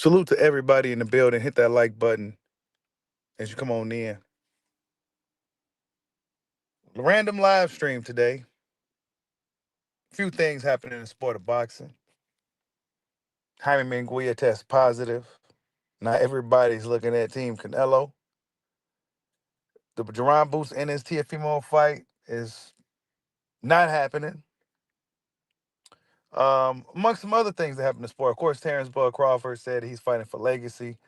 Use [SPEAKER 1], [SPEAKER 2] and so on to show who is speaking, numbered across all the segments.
[SPEAKER 1] Salute to everybody in the building. Hit that like button as you come on in. Random live stream today. Few things happening in the sport of boxing. Jaime Minguia tests positive. Not everybody's looking at Team Canelo. The Jerron Boots NST female fight is not happening. Amongst some other things that happened in the sport, of course, Terence Crawford said he's fighting for legacy.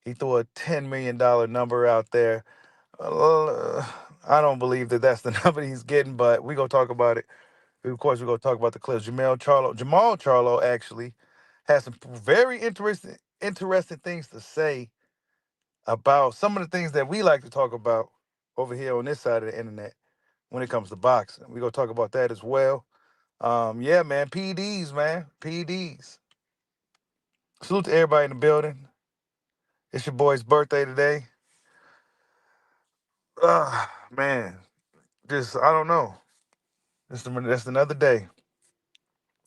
[SPEAKER 1] He threw a $10 million number out there. I don't believe that that's the number he's getting, but we're going to talk about it. Of course, we're going to talk about the clips. Jamal Charlo actually has some very interesting things to say about some of the things that we like to talk about over here on this side of the internet when it comes to boxing. We're going to talk about that as well. Yeah, man, PDs, man, PDs. Salute to everybody in the building. It's your boy's birthday today. Man, just, I don't know. That's another day.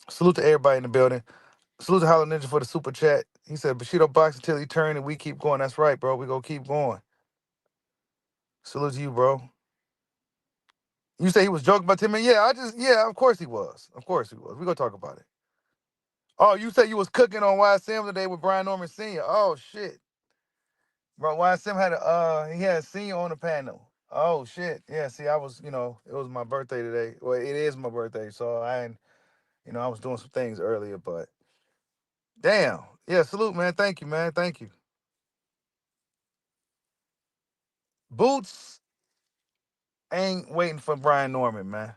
[SPEAKER 1] Salute to everybody in the building. Salute to Hollow Ninja for the super chat. He said, Bushido box until he turn and we keep going. That's right, bro. We gonna keep going. Salute to you, bro. You say he was joking about 10 minutes? Yeah, of course he was. Of course he was. We gonna talk about it. Oh, you said you was cooking on YSM today with Brian Norman Sr. Oh shit. Bro, YSM he had a senior on the panel. Oh shit. Yeah, see, I was, it was my birthday today. Well, it is my birthday, so I was doing some things earlier, but damn. Yeah, salute, man. Thank you, man. Thank you. Boots ain't waiting for Brian Norman, man.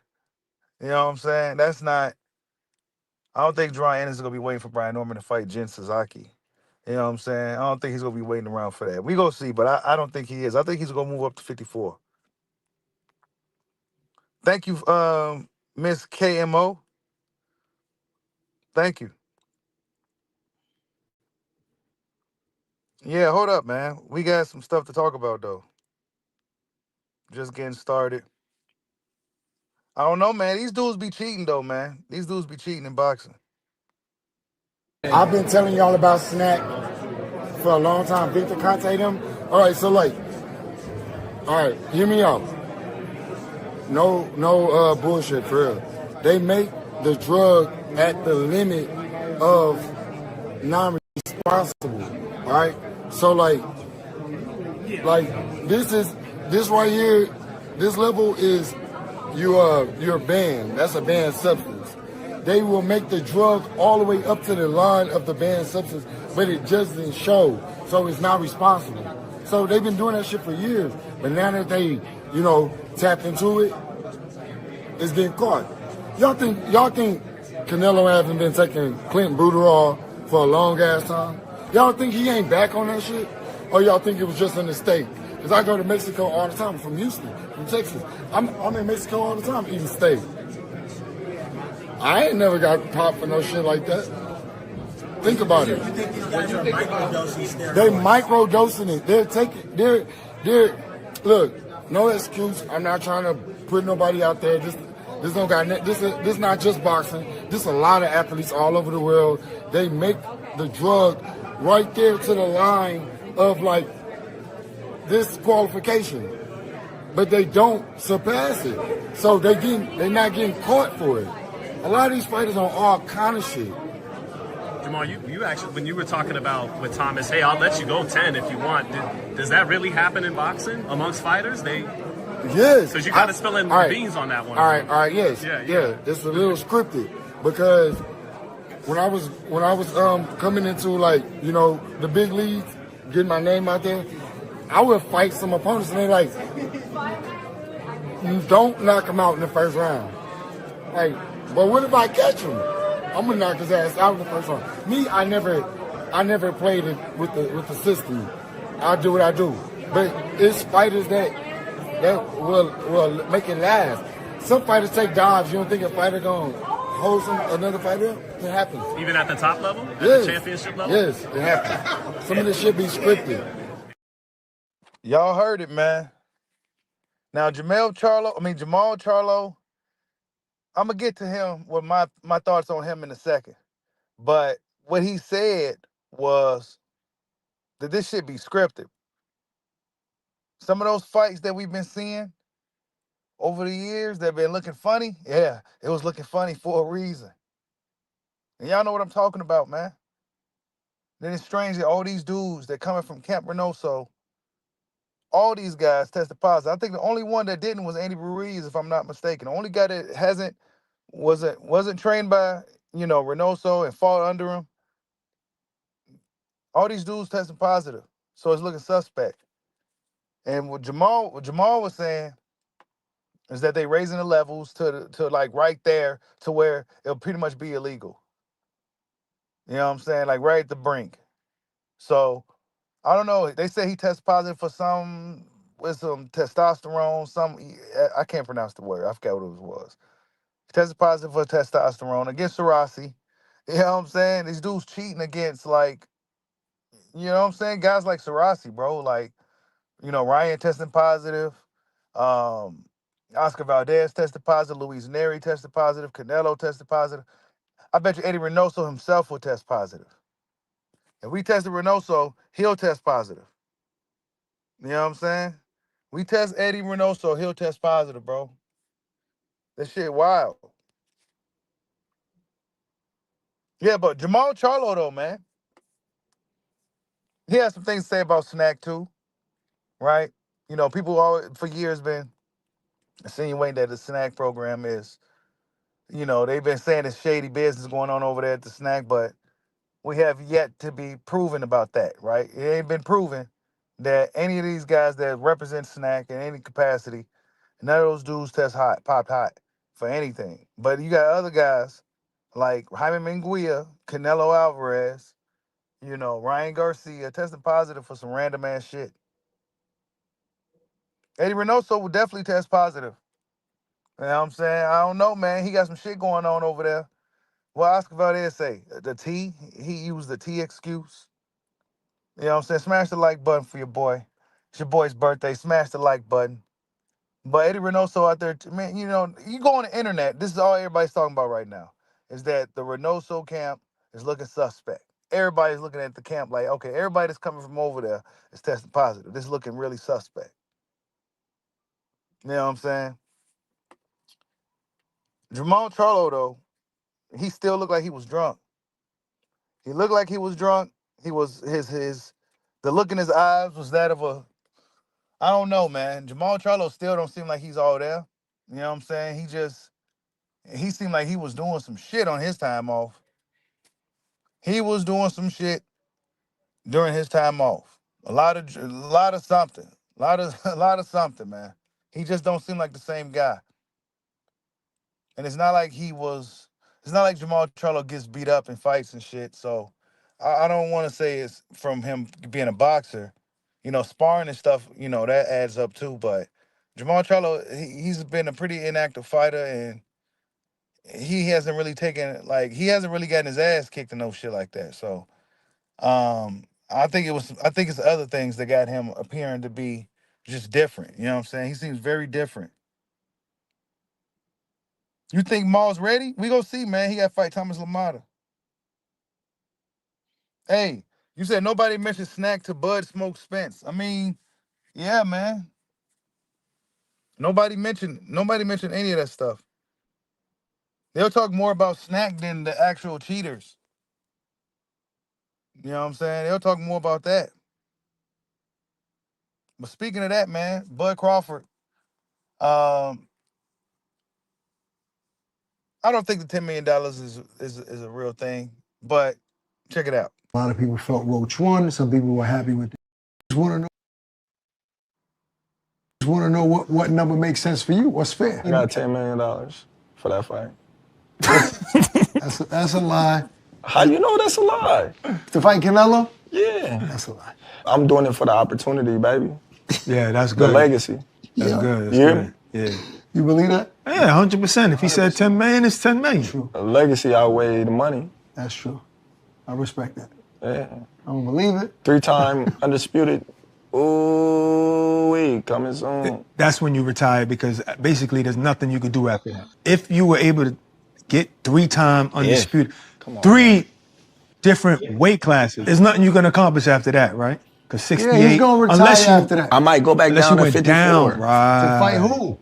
[SPEAKER 1] You know what I'm saying? I don't think Jerron Anderson is going to be waiting for Brian Norman to fight Jen Sasaki. You know what I'm saying? I don't think he's going to be waiting around for that. We go see, but I don't think he is. I think he's going to move up to 54. Thank you, Miss KMO. Thank you. Yeah, hold up, man. We got some stuff to talk about, though. Just getting started. I don't know, man. These dudes be cheating, though, man. These dudes be cheating in boxing.
[SPEAKER 2] I've been telling y'all about Snack for a long time. Victor contact him. All right, so hear me out. No bullshit for real. They make the drug at the limit of non-responsible. All right, so this right here. This level is you're banned. That's a banned substance. They will make the drug all the way up to the line of the banned substance, but it just doesn't show, so it's not responsible. So they've been doing that shit for years, but now that they, tapped into it, it's getting caught. Y'all think Canelo hasn't been taking Clint Bruderol for a long ass time? Y'all think he ain't back on that shit? Or y'all think it was just a mistake? Because I go to Mexico all the time. I'm from Houston, from Texas. I'm in Mexico all the time eating steak. I ain't never got popped for no shit like that. Think about it. They're microdosing it. Look, no excuse. I'm not trying to put nobody out there. This not just boxing. This a lot of athletes all over the world. They make the drug right there to the line of disqualification, but they don't surpass it. So they're not getting caught for it. A lot of these fighters on all kind of shit.
[SPEAKER 3] Jamal, you actually, when you were talking about with Thomas, hey, I'll let you go 10 if you want. Does that really happen in boxing amongst fighters?
[SPEAKER 2] Yes.
[SPEAKER 3] Because you got to spill in beans on that one.
[SPEAKER 2] All right, yes. Yeah. It's a little scripted because when I was coming into the big leagues, getting my name out there, I would fight some opponents and they don't knock him out in the first round. But what if I catch him? I'm gonna knock his ass out in the first round. Me, I never played it with the system. I do what I do. But it's fighters that will make it last. Some fighters take dives. You don't think a fighter gonna hold another fighter up? It happens.
[SPEAKER 3] Even at the top level? At the championship level?
[SPEAKER 2] Yes, it happens. Some of this shit be scripted.
[SPEAKER 1] Y'all heard it, man. Now, Jamal Charlo, I'm going to get to him with my thoughts on him in a second. But what he said was that this shit be scripted. Some of those fights that we've been seeing over the years that been looking funny, yeah, it was looking funny for a reason. And y'all know what I'm talking about, man. Then it's strange that all these dudes that coming from Camp Reynoso, all these guys tested positive. I think the only one that didn't was Andy Ruiz, if I'm not mistaken. The only guy that wasn't trained by, Reynoso and fought under him. All these dudes tested positive. So it's looking suspect. And what Jamal was saying is that they raising the levels to like right there to where it'll pretty much be illegal. You know what I'm saying? Like right at the brink. So I don't know. They say he tested positive for some with some testosterone. I can't pronounce the word. I forgot what it was. He tested positive for testosterone against Sarasi. You know what I'm saying? These dudes cheating against like, you know what I'm saying? Guys like Sarasi, bro. Like, Ryan testing positive. Um, Oscar Valdez tested positive. Luis Neri tested positive. Canelo tested positive. I bet you Eddie Reynoso himself will test positive. If we tested Reynoso, he'll test positive. You know what I'm saying? We test Eddie Reynoso, he'll test positive, bro. That shit wild. Yeah, but Jamal Charlo, though, man, he has some things to say about Snack, too, right? People always, for years, been insinuating that the Snack program is, they've been saying there's shady business going on over there at the Snack, but we have yet to be proven about that, right? It ain't been proven that any of these guys that represent Snack in any capacity, none of those dudes popped hot for anything. But you got other guys like Jaime Munguia, Canelo Alvarez, Ryan Garcia testing positive for some random ass shit. Eddie Reynoso will definitely test positive. You know what I'm saying? I don't know, man. He got some shit going on over there. What Oscar Valdez say? The T? He used the T excuse. You know what I'm saying? Smash the like button for your boy. It's your boy's birthday. Smash the like button. But Eddie Reynoso out there, man, you go on the internet. This is all everybody's talking about right now. Is that the Reynoso camp is looking suspect. Everybody's looking at the camp like, okay, everybody that's coming from over there is testing positive. This is looking really suspect. You know what I'm saying? Jamal Charlo, though, he still looked like he was drunk. He looked like he was drunk. He was the look in his eyes was that of a, I don't know, man. Jamal Charlo still don't seem like he's all there. You know what I'm saying? He seemed like he was doing some shit on his time off. He was doing some shit during his time off. A lot of something. A lot of something, man. He just don't seem like the same guy. And it's not like Jamal Charlo gets beat up in fights and shit. So I don't want to say it's from him being a boxer. Sparring and stuff, that adds up too. But Jamal Charlo, he's been a pretty inactive fighter, and he hasn't really gotten his ass kicked and no shit like that. So I think it's other things that got him appearing to be just different. You know what I'm saying? He seems very different. You think Maul's ready? We gonna see, man. He got to fight Thomas LaMotta. Hey, you said nobody mentioned Snack to Bud Smoke Spence. I mean, yeah, man. Nobody mentioned any of that stuff. They'll talk more about Snack than the actual cheaters. You know what I'm saying? They'll talk more about that. But speaking of that, man, Bud Crawford, I don't think the $10 million is a real thing, but check it out.
[SPEAKER 4] A lot of people felt Roach won. Some people were happy with it. Just want to know what number makes sense for you. What's fair?
[SPEAKER 5] I got $10 million for that fight.
[SPEAKER 4] That's a lie.
[SPEAKER 5] How you know that's a lie?
[SPEAKER 4] To fight Canelo?
[SPEAKER 5] Yeah.
[SPEAKER 4] That's a lie.
[SPEAKER 5] I'm doing it for the opportunity, baby.
[SPEAKER 6] Yeah, that's good.
[SPEAKER 5] The legacy.
[SPEAKER 6] That's
[SPEAKER 4] Yeah.
[SPEAKER 6] good. That's
[SPEAKER 5] You hear
[SPEAKER 6] good.
[SPEAKER 5] me?
[SPEAKER 6] Yeah.
[SPEAKER 4] You believe that?
[SPEAKER 6] Yeah, 100%. If he said 10 million, it's 10 million.
[SPEAKER 4] True.
[SPEAKER 5] The legacy outweigh the money.
[SPEAKER 4] That's true. I respect that.
[SPEAKER 5] Yeah.
[SPEAKER 4] I don't believe it.
[SPEAKER 5] 3-time undisputed. Ooh, coming soon.
[SPEAKER 6] That's when you retire because basically there's nothing you could do after that. If you were able to get 3-time undisputed,
[SPEAKER 5] Come on,
[SPEAKER 6] 3 different weight classes, there's nothing you can accomplish after that, right? Because
[SPEAKER 4] Yeah,
[SPEAKER 6] 68,
[SPEAKER 4] he's gonna retire
[SPEAKER 6] unless you,
[SPEAKER 4] after that.
[SPEAKER 5] I might go back
[SPEAKER 6] unless you
[SPEAKER 5] down to
[SPEAKER 6] went
[SPEAKER 5] 54
[SPEAKER 6] down,
[SPEAKER 4] To
[SPEAKER 6] right?
[SPEAKER 4] fight who?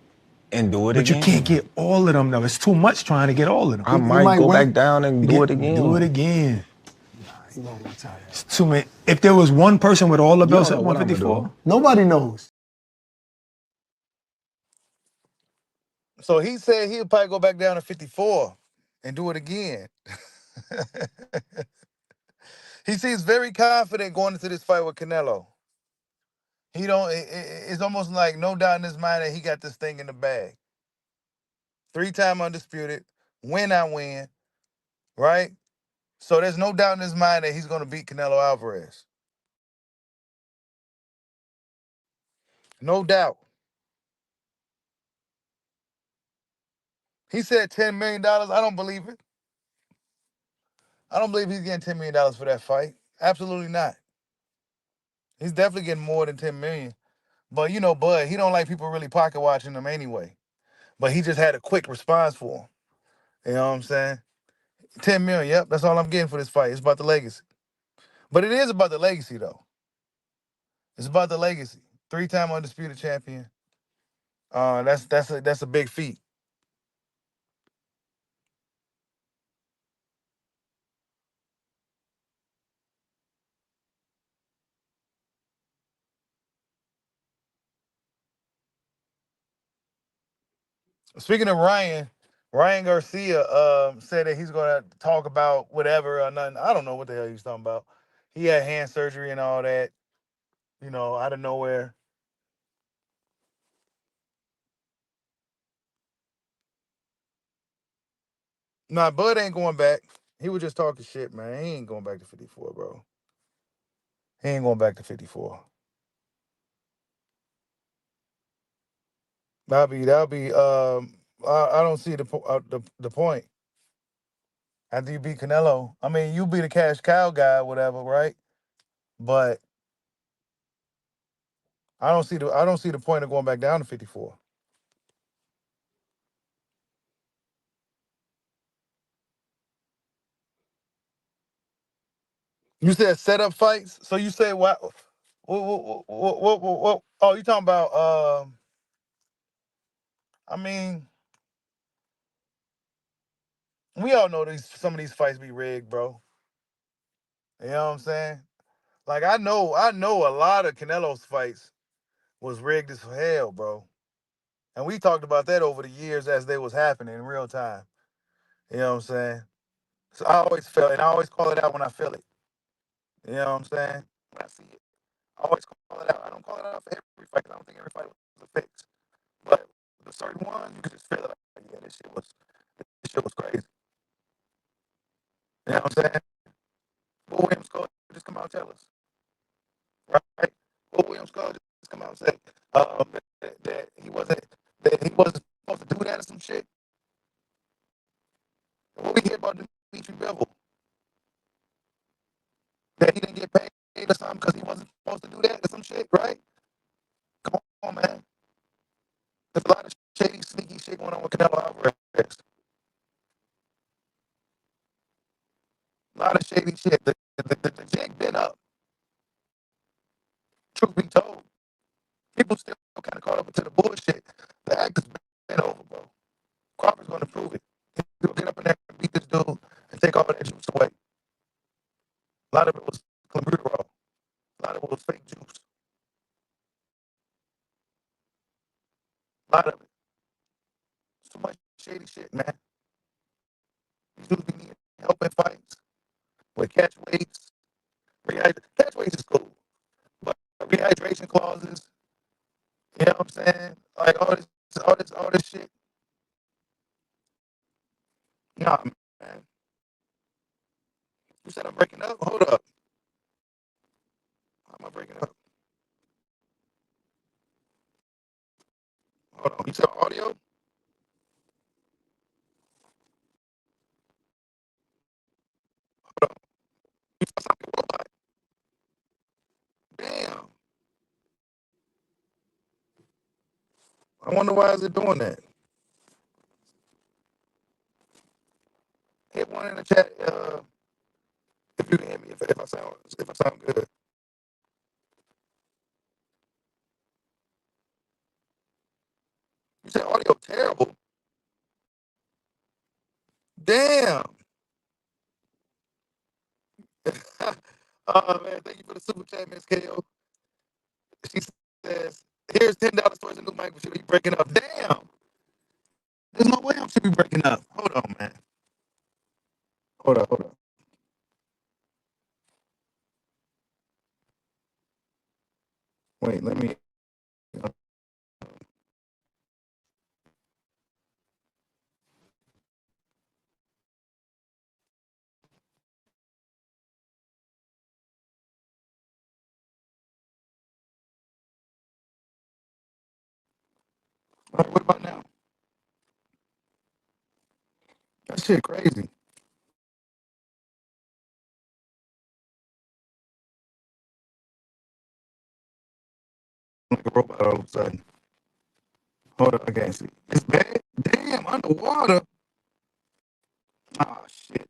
[SPEAKER 5] and do it
[SPEAKER 6] But you
[SPEAKER 5] again.
[SPEAKER 6] can't get all of them though. It's too much trying to get all of them.
[SPEAKER 5] I
[SPEAKER 4] He
[SPEAKER 5] might
[SPEAKER 4] might
[SPEAKER 5] go
[SPEAKER 4] win.
[SPEAKER 5] back down and
[SPEAKER 6] You
[SPEAKER 5] do it
[SPEAKER 6] get-
[SPEAKER 5] again.
[SPEAKER 6] Do it again.
[SPEAKER 4] He gonna retire.
[SPEAKER 6] It's too many. If there was one person with all the
[SPEAKER 5] You
[SPEAKER 6] belts
[SPEAKER 5] don't
[SPEAKER 6] at
[SPEAKER 5] know what I'ma
[SPEAKER 6] 154,
[SPEAKER 4] Nobody knows.
[SPEAKER 1] So he said he'll probably go back down to 54 and do it again. He seems very confident going into this fight with Canelo. He don't. It's almost like no doubt in his mind that he got this thing in the bag. 3-time undisputed, win I win, right? So there's no doubt in his mind that he's going to beat Canelo Alvarez. No doubt. He said $10 million. I don't believe it. I don't believe he's getting $10 million for that fight. Absolutely not. He's definitely getting more than $10 million. But you know, Bud, he don't like people really pocket watching him anyway. But he just had a quick response for him. You know what I'm saying? 10 million, yep, that's all I'm getting for this fight. It's about the legacy. But it is about the legacy, though. It's about the legacy. 3-time undisputed champion. That's a big feat. Speaking of Ryan Garcia said that he's gonna talk about whatever or nothing. I don't know what the hell he's talking about. He had hand surgery and all that, out of nowhere. Nah, Bud ain't going back. He was just talking shit, man. He ain't going back to 54, bro. He ain't going back to 54. That'll be. I don't see the point. After you beat Canelo, I mean, you be the cash cow guy, whatever, right? But I don't see the point of going back down to 54. You said setup fights, so you say what? What? Oh, you talking about? I mean, we all know some of these fights be rigged, bro. You know what I'm saying? Like I know a lot of Canelo's fights was rigged as hell, bro. And we talked about that over the years as they was happening in real time. You know what I'm saying? So I always feel it, and I always call it out when I feel it. You know what I'm saying? When I see it, I always call it out. I don't call it out for every fight. I don't think every fight was a fix, but the certain ones you could just feel it. Like, yeah, this shit was crazy. You know what I'm saying? Will Williams go just come out and tell us, right? Will Williams go just come out and say that he wasn't supposed to do that or some shit. What we hear about Dimitri Bivol, that he didn't get paid or something because he wasn't supposed to do that or some shit, right? Come on, man. There's a lot of shady, sneaky shit going on with Canelo Alvarez. A lot of shady shit. The jig been up. Truth be told, people still kind of caught up into the bullshit. The act has been over, bro. Crawford's going to prove it. He'll get up in there and beat this dude and take all that juice away. A lot of it was clenbuterol. A lot of it was fake juice. A lot of it. So much shady shit, man. These dudes be needing help in fights with catch weights. Catch weights is cool, but rehydration clauses. You know what I'm saying? Like all this shit. Nah, man. You said I'm breaking up? Hold up. How am I breaking up? Hold on. You said audio? Hold on. You sound like a robot. Damn. I wonder why is it doing that. Hit one in the chat. If you can hear me, if I sound good. You said audio terrible. Damn. Oh man, thank you for the super chat, Miss KO. She says, "Here's $10 towards a new mic. We should be breaking up." Damn. There's no way I should be breaking up. Hold on, man. Hold on, hold on. Wait, let me. All right, what about now? That shit crazy. Like a robot all of a sudden. Hold on, I can't see. It's bad. Damn, underwater. Oh shit.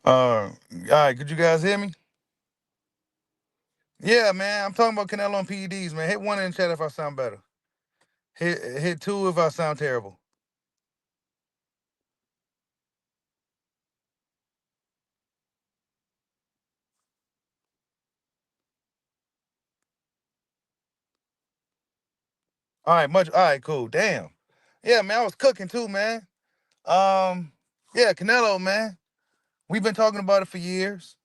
[SPEAKER 1] All right, could you guys hear me? Yeah, man. I'm talking about Canelo and PEDs, man. Hit one in the chat if I sound better. Hit two if I sound terrible. All right, cool. Damn. Yeah, man, I was cooking too, man. Yeah, Canelo, man. We've been talking about it for years,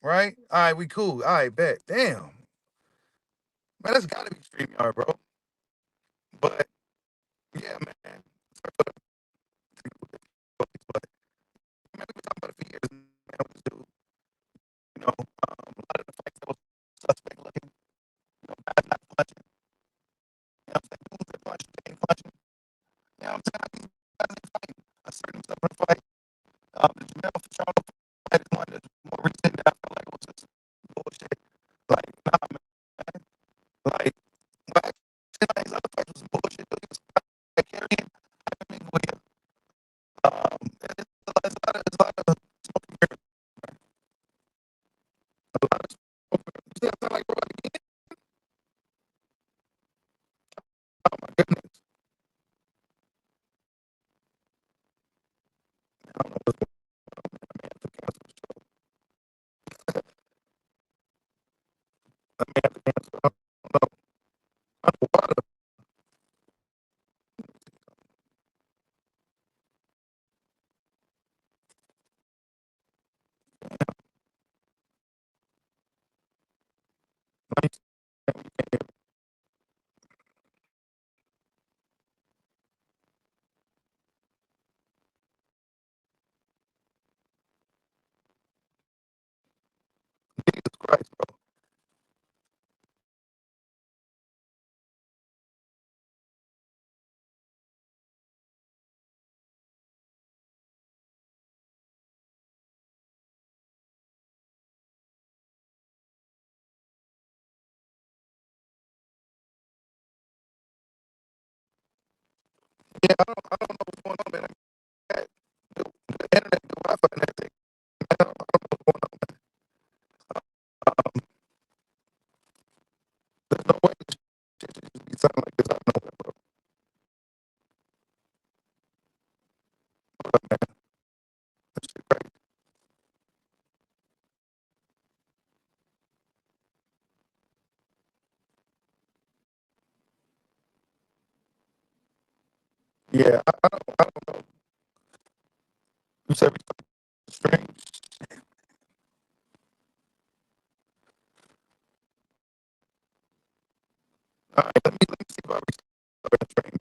[SPEAKER 1] right? All right, we cool. All right, bet. Damn. Man, that's gotta be StreamYard, bro. But yeah, man. But man, we've been talking about it for years, man. With this dude. A lot of the fights that was suspect looking, guys not punching. You know what I'm saying? Dudes that punch, they ain't punching. You know what I'm saying? Like, these guys ain't fighting. Asserting himself in the fight. The Jamel for Charlo fight is one that's more recent that I feel like it was just bullshit. Like, nah, man. Like, but actually, like, his other fights was bullshit. He was like carrying. I mean, with him. It's a lot of smoke and mirrors. A lot of smoke and mirrors. You see what I sound like, bro? Again? Oh my goodness. I don't know what's going on, man. I have to cancel the show. I may have to cancel. I don't know. Underwater. Like, Jesus Christ, bro. Yeah, I don't know what's going on, man. I the internet, the Wi-Fi and everything. I don't know what's going on, man. There's no way this shit should just be sounding like this out of nowhere, bro. What up, man? That shit crazy. Yeah, I don't know. You said we stream. All right, let me see if I restart the stream.